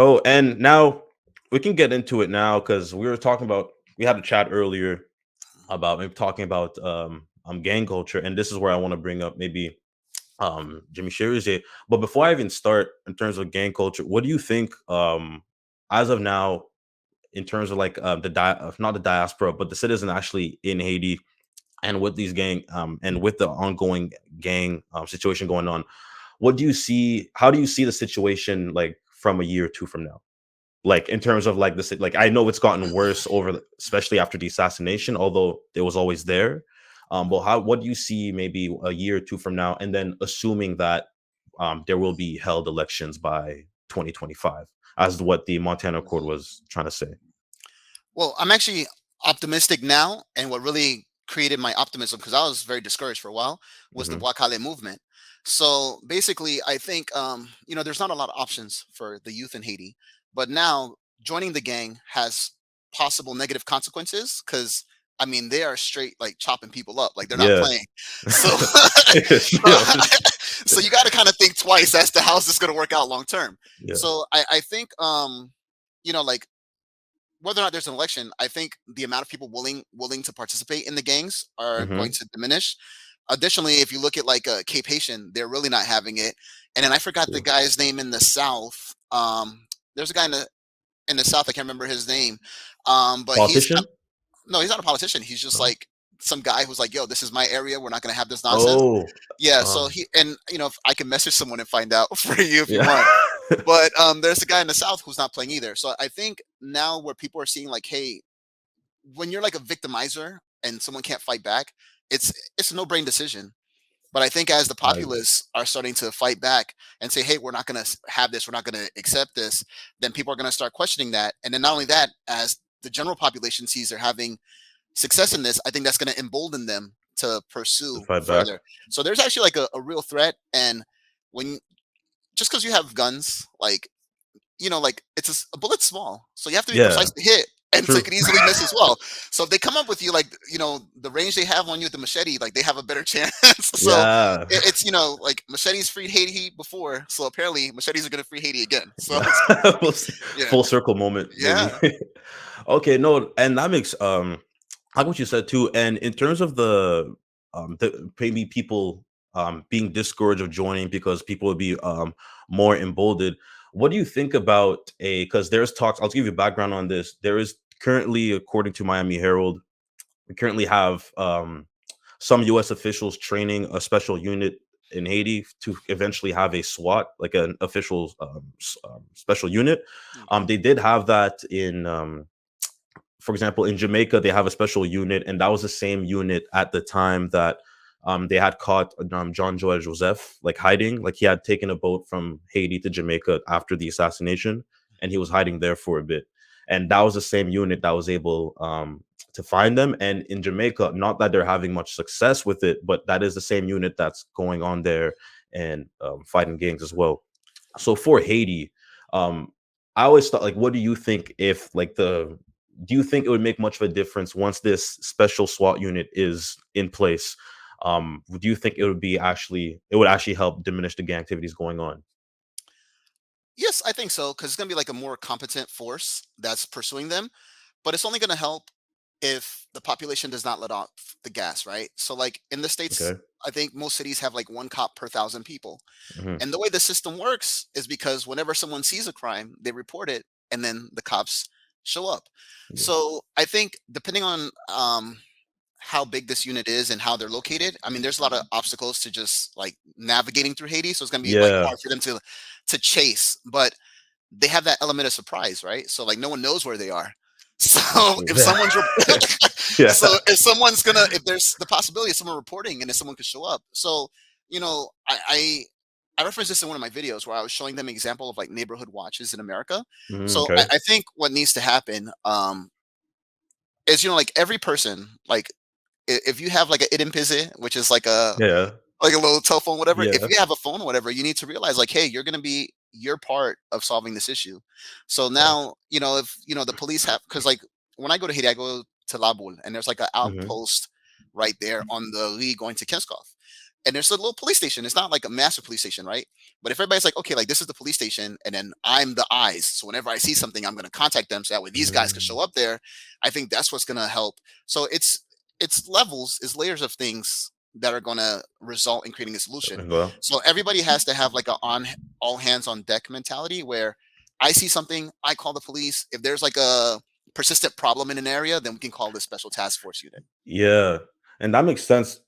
Oh, and now we can get into it now because we had a chat earlier about maybe talking about gang culture, and this is where I want to bring up maybe Jimmy Chérizier. But before I even start in terms of gang culture, what do you think as of now in terms of like not the diaspora, but the citizen actually in Haiti and with these gang and with the ongoing gang situation going on, what do you see? How do you see the situation like from a year or two from now? Like in terms of like this, like I know it's gotten worse especially after the assassination, although it was always there. But what do you see maybe a year or two from now, and then assuming that there will be held elections by 2025, as what the Montana Accord was trying to say. Well, I'm actually optimistic now, and what really created my optimism, because I was very discouraged for a while, was the Hmm. Wakale movement. So basically, I think there's not a lot of options for the youth in Haiti, but now joining the gang has possible negative consequences because I mean they are straight like chopping people up, like they're not Yeah. playing. So Yeah. so you got to kind of think twice as to how's this going to work out long term. Yeah. So I think like whether or not there's an election, I think the amount of people willing to participate in the gangs are going Hmm. to diminish. Additionally, if you look at like Cape Haitian, they're really not having it. And then I forgot the Yeah. guy's name in the South. There's a guy in the South. I can't remember his name. But Politician. no, he's not a politician. He's just No. like some guy who's like, "Yo, this is my area. We're not going to have this nonsense." Oh. Yeah. So Um. he and if I can message someone and find out for you if you Yeah. want. But there's a guy in the South who's not playing either. So I think now where people are seeing like, hey, when you're like a victimizer and someone can't fight back, it's a no-brain decision. But I think as the I, populace are starting to fight back and say, "Hey, we're not going to have this. We're not going to accept this," then people are going to start questioning that. And then not only that, as the general population sees they're having success in this, I think that's going to embolden them to to pursue fight back. further. So there's actually like a real threat. And when just because you have guns, like like it's a bullet's small, so you have to be Yeah. precise to hit, and so True. it could easily miss as well. So if they come up with you, like the range they have on you with the machete, like they have a better chance. So Yeah. it's like machetes freed Haiti before, so apparently machetes are gonna free Haiti again. So We'll see. yeah, Full circle moment, maybe. yeah. Okay, no, and that makes like what you said too. And in terms of the maybe people being discouraged of joining because people would be more emboldened. What do you think about a because there's talks, I'll give you background on this. There is currently, according to Miami Herald, we currently have some US officials training a special unit in Haiti to eventually have a SWAT, like an official special unit. Okay. They did have that for example, in Jamaica, they have a special unit, and that was the same unit at the time that they had caught John Joel Joseph like hiding, like he had taken a boat from Haiti to Jamaica after the assassination, and he was hiding there for a bit. And that was the same unit that was able to find them. And in Jamaica, not that they're having much success with it, but that is the same unit that's going on there and fighting gangs as well. So for Haiti, um, I always thought, like, what do you think if like the do you think it would make much of a difference once this special SWAT unit is in place? Do you think it would actually help diminish the gang activities going on? Yes, I think so, because it's gonna be like a more competent force that's pursuing them. But it's only gonna help if the population does not let off the gas, right? So like in the States, Okay. I think most cities have like one cop per 1,000 people. Hmm. And the way the system works is because whenever someone sees a crime, they report it, and then the cops show up. Yeah. So I think depending on how big this unit is and how they're located, I mean, there's a lot of obstacles to just like navigating through Haiti. So it's gonna be like Yeah. hard for them to chase, but they have that element of surprise, right? So like no one knows where they are. So if Yeah. Yeah. so if there's the possibility of someone reporting and if someone could show up. So, I referenced this in one of my videos where I was showing them an example of like neighborhood watches in America. Mhm, So I, okay. I think what needs to happen is like every person, like if you have like a idempize, which is Yeah. like a little telephone, whatever. If Yeah. you have a phone, whatever, you need to realize, like, hey, you're going to be your part of solving this issue. So Facts. now, if the police have, because like when I go to Haiti, I go to La Boule, and there's like an Mhm. outpost right there on the Lee going to Kenskov. and there's a little police station. It's not like a massive police station, right? But if everybody's like, okay, like this is the police station, and then I'm the eyes. So whenever I see something, I'm gonna contact them so that way these guys can Mm. show up there. I think that's what's gonna help. So it's levels, it's layers of things that are gonna result in creating a solution. Well, So everybody has to have like a on all hands on deck mentality where I see something, I call the police. If there's like a persistent problem in an area, then we can call the special task force unit. yeah, and that makes sense.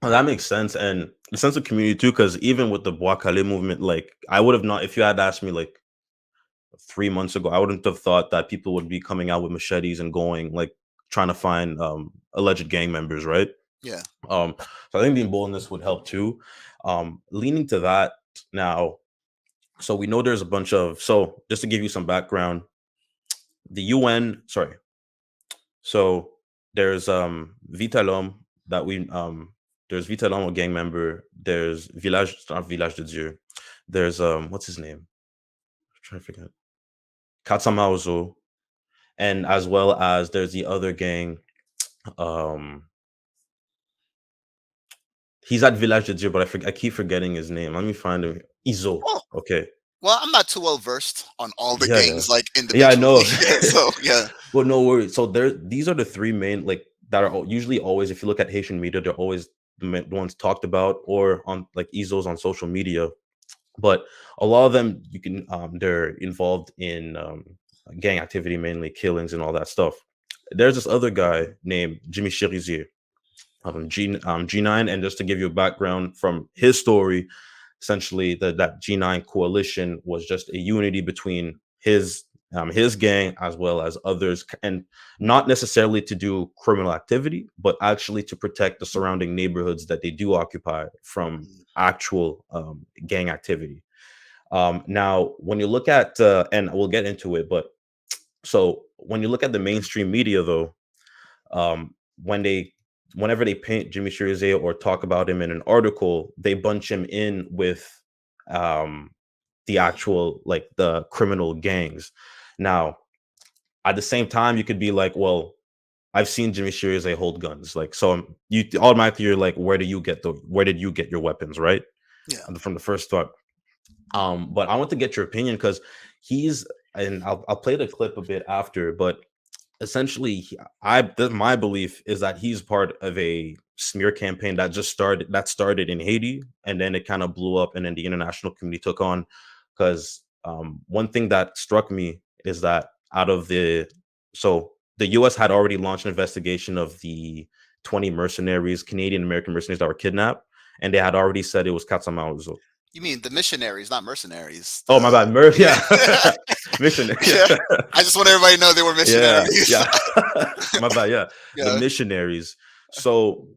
That makes sense, and the sense of community too. Because even with the Bois Calais movement, like I would have not if you had asked me like 3 months ago, I wouldn't have thought that people would be coming out with machetes and going like trying to find alleged gang members, right? Yeah. So I think the boldness would help too. Leaning to that now, so we know there's a bunch of so just to give you some background, the UN, sorry, so there's Vitalom that we there's Vitalom, a gang member. There's Village, not Village de Dieu. There's what's his name? I'm trying to forget. Katsamauzo, and as well as there's the other gang. Um, he's at Village de Dieu, but I keep forgetting his name. Let me find him. Izo. Well, Okay. well, I'm not too well versed on all the Yeah, yeah. gangs like Yeah, I individually. know. Yeah, so yeah. But no worries. So these are the three main like that are usually always if you look at Haitian media, they're always the ones talked about or on like Izos on social media. But a lot of them you can they're involved in gang activity, mainly killings and all that stuff. There's this other guy named Jimmy Chérizier, G9, and just to give you a background from his story, essentially that G9 coalition was just a unity between his gang as well as others, and not necessarily to do criminal activity, but actually to protect the surrounding neighborhoods that they do occupy from Mm. actual gang activity. Now, when you look at, and we'll get into it, but so when you look at the mainstream media, though, when whenever they paint Jimmy Chérizier or talk about him in an article, they bunch him in with um, the actual like the criminal gangs. Now, at the same time, you could be like, well, I've seen Jimmy Chérizier hold guns, like so. You automatically you're like, where did you get your weapons, right? Yeah. From the first thought. But I want to get your opinion because he's and I'll play the clip a bit after, but essentially my belief is that he's part of a smear campaign that started in Haiti and then it kind of blew up and then the international community took on because one thing that struck me is that out of the US had already launched an investigation of the 20 mercenaries, Canadian American mercenaries that were kidnapped, and they had already said it was Katsamauzo. You mean the missionaries, not mercenaries. Oh, my The bad. Murph, yeah. yeah. Missionary. Yeah. Yeah. I just want everybody to know they were Yeah. missionaries. Yeah. My bad. Yeah. The Yeah. missionaries. So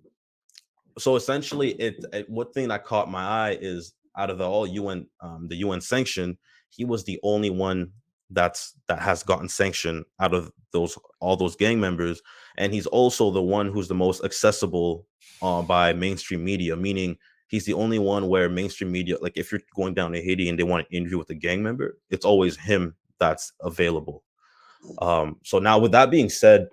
essentially one thing that caught my eye is out of the all UN the UN sanction, he was the only one that has gotten sanctioned out of those all those gang members. And he's also the one who's the most accessible by mainstream media, meaning he's the only one where mainstream media, like if you're going down to Haiti and they want to interview with a gang member, it's always him that's available. So now with that being said,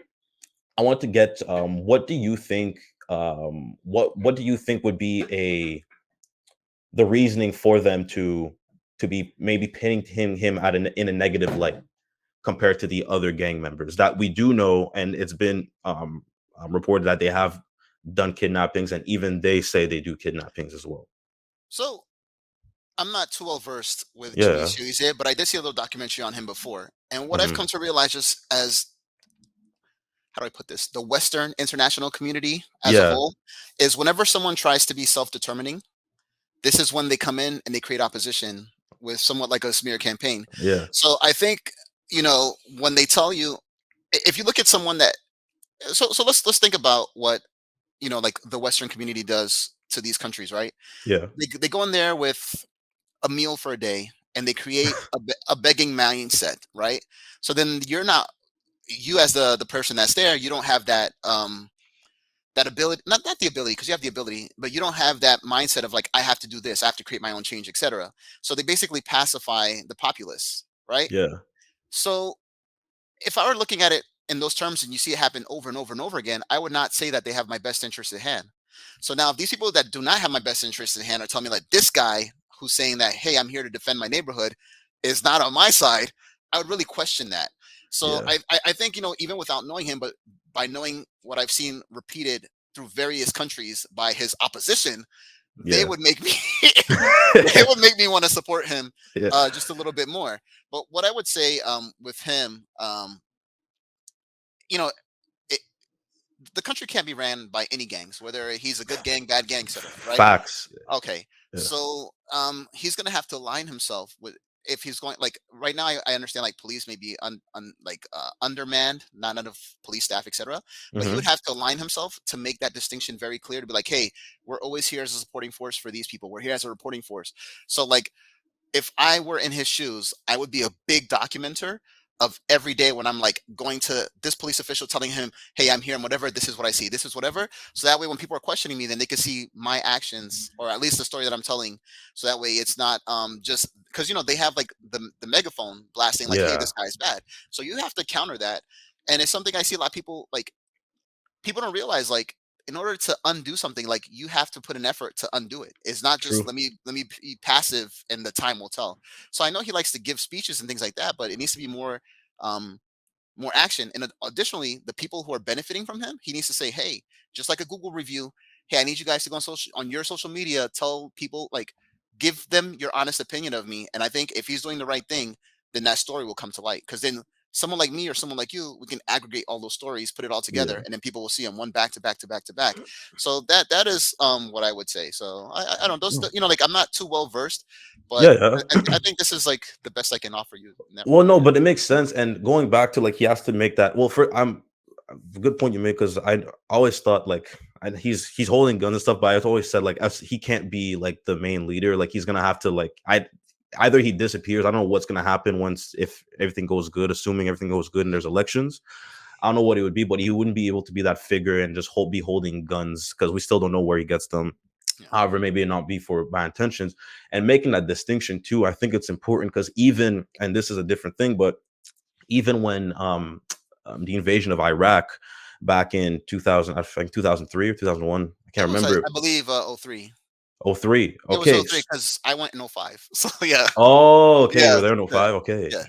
I want to get what do you think what do you think would be a the reasoning for them to be maybe pinning him at in a negative light compared to the other gang members that we do know, and it's been reported that they have done kidnappings and even they say they do kidnappings as well. So I'm not too well versed with Jimmy Yeah. Chérizier, but I did see a little documentary on him before. And what I've Hmm. come to realize just as how do I put this? The Western international community as a Yeah. whole is whenever someone tries to be self-determining, this is when they come in and they create opposition with somewhat like a smear campaign. Yeah. So I think, when they tell you, if you look at someone that, so let's think about what, like the Western community does to these countries, right? Yeah. They go in there with a meal for a day and they create a begging mindset, right? So then you're not, you as the person that's there, you don't have that ability, not the ability, because you have the ability, but you don't have that mindset of like, I have to do this, I have to create my own change, etc. So they basically pacify the populace, right? Yeah. So if I were looking at it in those terms and you see it happen over and over and over again, I would not say that they have my best interest at hand. So now, if these people that do not have my best interest in hand are telling me like this guy who's saying that, hey, I'm here to defend my neighborhood, is not on my side, I would really question that. So Yeah. I think, even without knowing him, but by knowing what I've seen repeated through various countries by his opposition, they Yeah. would make me they would make me want to support him Yeah. just a little bit more. But what I would say with him, you know, it, the country can't be ran by any gangs, whether he's a good gang, bad gang, etc. Right? Facts. Okay. Yeah. So he's gonna have to align himself with, if he's going like right now, I understand like police may be undermanned, not enough police staff, etc. But he would Mhm. have to align himself to make that distinction very clear, to be like, hey, we're always here as a supporting force for these people. We're here as a reporting force. So like, if I were in his shoes, I would be a big documenter of every day when I'm like going to this police official telling him, hey, I'm here and whatever, this is what I see, this is whatever. So that way, when people are questioning me, then they can see my actions, or at least the story that I'm telling. So that way it's not just because, they have like the megaphone blasting like, hey, Yeah. this guy's bad. So you have to counter that. And it's something I see a lot of people like, people don't realize like, in order to undo something, like you have to put an effort to undo it. It's not just True. let me be passive and the time will tell. So I know he likes to give speeches and things like that, but it needs to be um more action. And additionally, the people who are benefiting from him, he needs to say, hey, just like a Google review, hey, I need you guys to go on your social media, tell people, like, give them your honest opinion of me. And I think if he's doing the right thing, then that story will come to light. Because then someone like me or someone like you, we can aggregate all those stories, put it all together, Yeah. and then people will see them one back to back to back to back. So that is what I would say. So I don't those No. like, I'm not too well versed, but Yeah, yeah. I think this is like the best I can offer you in that Well, regard. no, Yeah. but it makes sense. And going back to like, he has to make that. Well, for I'm good point you make because I always thought like, and he's holding guns and stuff, but I've always said like, he can't be like the main leader. Like he's gonna have to like, either he disappears. I don't know what's gonna happen once if everything goes good, assuming everything goes good and there's elections. I don't know what it would be, but he wouldn't be able to be that figure and just be holding guns because we still don't know where he gets them. Yeah. However, maybe it not be for bad intentions. And making that distinction too, I think it's important because even, and this is a different thing, but even when the invasion of Iraq back in 2000, I think 2003 or 2001, I It can't was, remember. I believe, '03. Oh three, It was okay. '03 because I went in '05. So yeah, Oh, okay, you yeah, were there in yeah, '05. Okay, yeah.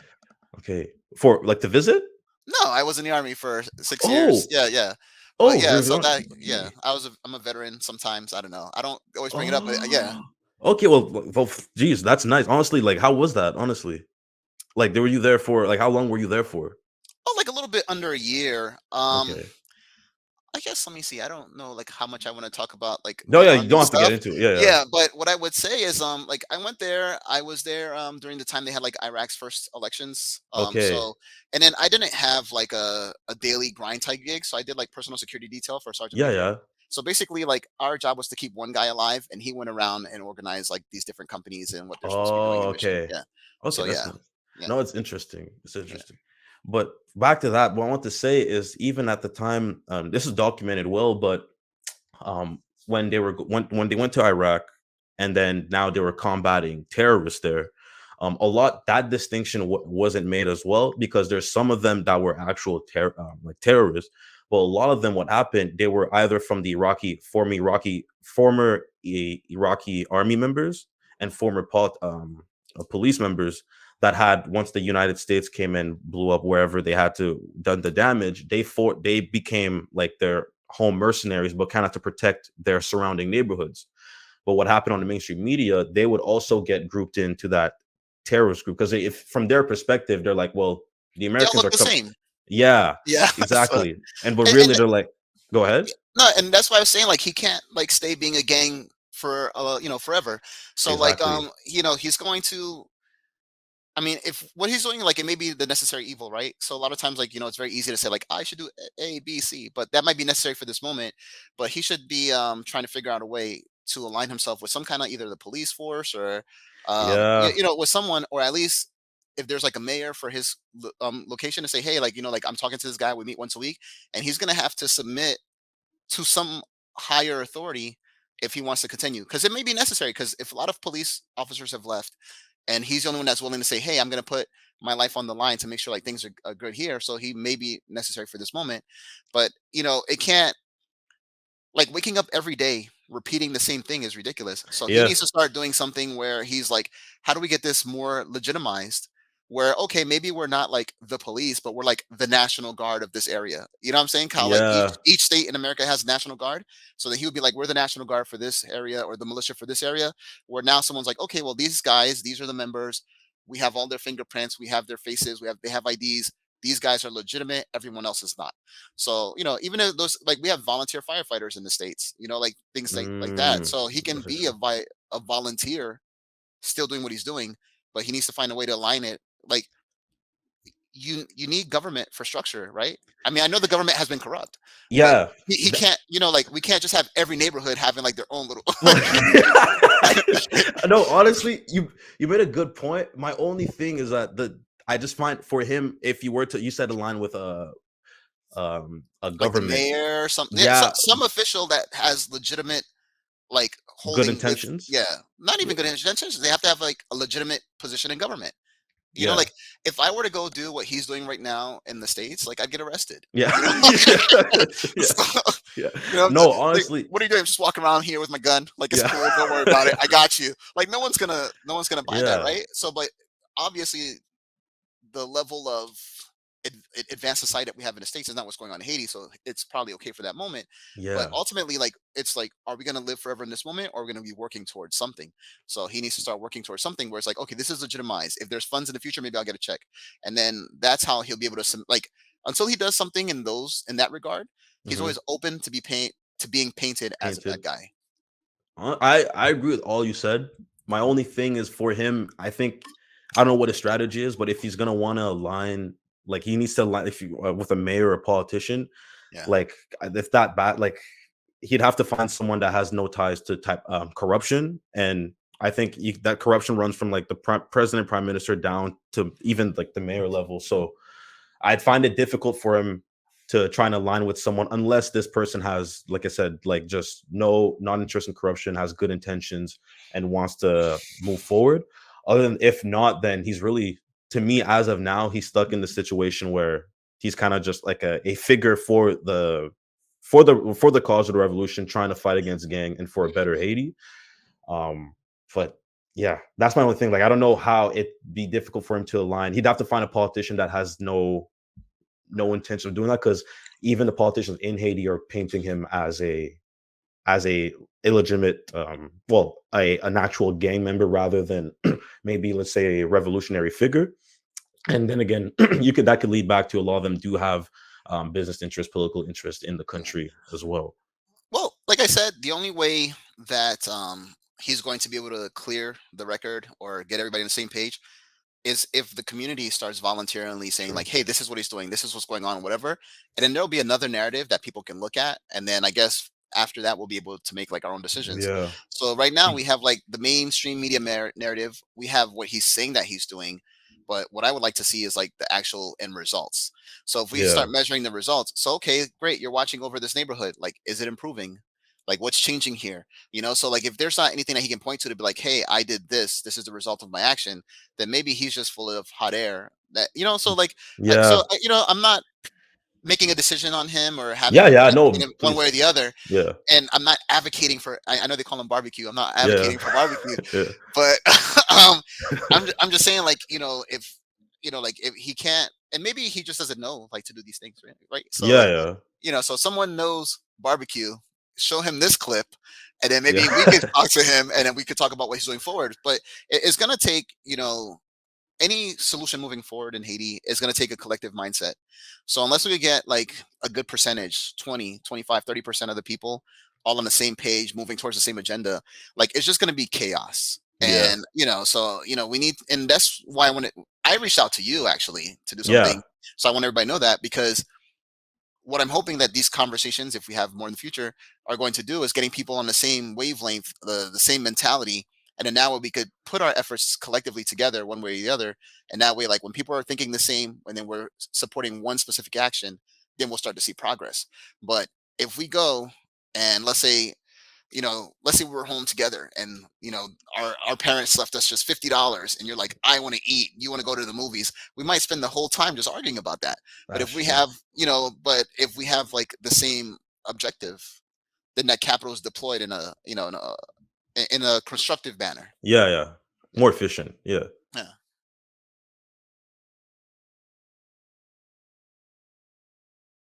okay, for like to visit. No, I was in the army for 6 years. Oh, Yeah, yeah. But oh, yeah, you're so going. that, yeah, I'm a veteran. Sometimes I don't know. I don't always bring it up, but yeah. Oh, okay. Well, geez, that's nice. Honestly, like, how was that? Honestly, like, were you there for like how long were you there for? Oh, like a little bit under a year. Okay. I guess, let me see. I don't know like how much I want to talk about like No, the yeah, you army don't have to get stuff. into it. Yeah, yeah. Yeah, but what I would say is like I went there. I was there during the time they had like Iraq's first elections. Okay. And then I didn't have like a daily grind type gig, so I did like personal security detail for a sergeant Yeah, major. yeah. So basically, like our job was to keep one guy alive, and he went around and organized like these different companies and what they're supposed to be doing Oh, in mission. okay. Yeah. Okay, So that's yeah, nice. yeah, No, it's interesting. It's yeah. interesting. But back to that, what I want to say is even at the time, this is documented well, but when they were when they went to Iraq and then now they were combating terrorists there, a lot that distinction wasn't made as well because there's some of them that were actual like terrorists, but a lot of them what happened they were either from the former Iraqi army members and former police members that had once the United States came and blew up wherever they had to done the damage, they became like their home mercenaries, but kind of to protect their surrounding neighborhoods. But what happened on the mainstream media, they would also get grouped into that terrorist group because if from their perspective, they're like, well, the They all Americans look are the coming. same. Yeah, Yeah. So, exactly. And but and really, they're like, go ahead. no, and that's why I was saying like he can't like stay being a gang for forever. So like Exactly. he's going to, I mean, if what he's doing, like, it may be the necessary evil, right? So a lot of times, like, it's very easy to say, like, I should do A, B, C, but that might be necessary for this moment. But he should be trying to figure out a way to align himself with some kind of either the police force or, Yeah. with someone, or at least if there's like a mayor for his location to say, hey, like, like I'm talking to this guy, we meet once a week, and he's gonna have to submit to some higher authority if he wants to continue, because it may be necessary. Because if a lot of police officers have left and he's the only one that's willing to say, hey, I'm going to put my life on the line to make sure like things are good here, so he may be necessary for this moment. But it can't, like waking up every day repeating the same thing is ridiculous. So he Yeah. needs to start doing something where he's like, how do we get this more legitimized? Where okay, maybe we're not like the police, but we're like the National Guard of this area. You know what I'm saying? How like Yeah. each state in America has National Guard. So that he would be like, we're the National Guard for this area or the militia for this area. Where now someone's like, okay, well, these guys, these are the members. We have all their fingerprints, we have their faces, they have IDs. These guys are legitimate, everyone else is not. So, even if those like we have volunteer firefighters in the States, like things like that. Mm, So he can that's be interesting. a volunteer still doing what he's doing, but he needs to find a way to align it. Like you need government for structure, right? I mean, I know the government has been corrupt, but Yeah. he can't, like we can't just have every neighborhood having like their own little Well, no, honestly, you made a good point. My only thing is that the I just find for him, if you were to, you said align with a like the government, mayor or something. Yeah, yeah, some official that has legitimate like good holding with, intentions, yeah, not yeah, even good intentions. They have to have like a legitimate position in government. yeah, Like if I were to go do what he's doing right now in the States, like I'd get arrested. yeah, You know, yeah, so, yeah. just, No, like, honestly, what are you doing? I'm just walking around here with my gun. Like it's yeah, cool. Don't worry about it. I got you. Like no one's gonna buy that, yeah, right? So, but obviously the level of advanced society that we have in the States is not what's going on in Haiti, so it's probably okay for that moment. But yeah. ultimately, like it's like, are we going to live forever in this moment, or are we going to be working towards something? So he needs to start working towards something where it's like, okay, this is legitimized. If there's funds in the future, maybe I'll get a check, and then that's how he'll be able to like until he does something in that regard, he's Hmm. always open to being painted as a bad Painted. guy. I agree with all you said. My only thing is for him, I think I don't know what his strategy is, but if he's gonna want to align, like he needs to align if you with a mayor or a politician, Yeah. like if that bad, like he'd have to find someone that has no ties to type corruption, and I think that corruption runs from like the president, prime minister down to even like the mayor level. So I'd find it difficult for him to try and align with someone unless this person has, like I said, like just no non-interest in corruption, has good intentions, and wants to move forward. Other than if not, then he's really, to me, as of now, he's stuck in the situation where he's kind of just like a figure for the cause of the revolution, trying to fight against gang and for a better Haiti. Um, but yeah, that's my only thing. Like, I don't know how it'd be difficult for him to align. He'd have to find a politician that has no intention of doing that because even the politicians in Haiti are painting him as a illegitimate, well, a natural gang member rather than maybe let's say a revolutionary figure. And then again, that could lead back to a lot of them do have business interest, political interest in the Yeah. country as well. Well, like I said, the only way that he's going to be able to clear the record or get everybody on the same page is if the community starts voluntarily saying True. like, hey, this is what he's doing, this is what's going on, whatever. And then there'll be another narrative that people can look at, and then I guess after that we'll be able to make like our own decisions. Yeah. So right now we have like the mainstream media narrative, we have what he's saying that he's doing, but what I would like to see is like the actual end results. So if we Yeah. start measuring the results, so okay, great, you're watching over this neighborhood, like is it improving, like what's changing here, so like if there's not anything that he can point to be like, hey, I did this is the result of my action, then maybe he's just full of hot air. That so like Yeah. I'm not making a decision on him or Yeah. having Yeah. putting No, him one way or please. the other, Yeah. and I'm not advocating for. I know they call him barbecue. I'm not Yeah. advocating for barbecue, Yeah. but I'm just saying like if like if he can't, and maybe he just doesn't know like to do these things, right? So Yeah. like Yeah. so someone knows barbecue, show him this clip, and then maybe we could Yeah. talk to him, and then we could talk about what he's doing forward. But it's gonna take any solution moving forward in Haiti is going to take a collective mindset. So unless we get like a good percentage, 20, 25, 30% of the people all on the same page, moving towards the same agenda, like it's just going to be chaos. Yeah. And, so, we need, and that's why I reached out to you actually to do Yeah. something. So I want everybody to know that, because what I'm hoping that these conversations, if we have more in the future, are going to do is getting people on the same wavelength, the same mentality. And then now we could put our efforts collectively together one way or the other. And that way, like when people are thinking the same, and then we're supporting one specific action, then we'll start to see progress. But if we go and let's say we were home together, and our parents left us just $50, and you're like, I want to eat, you want to go to the movies, we might spend the whole time just arguing about that. But That's if we true. have like the same objective, then that capital is deployed in a in a constructive manner. Yeah, yeah. Yeah. More efficient. Yeah. Yeah.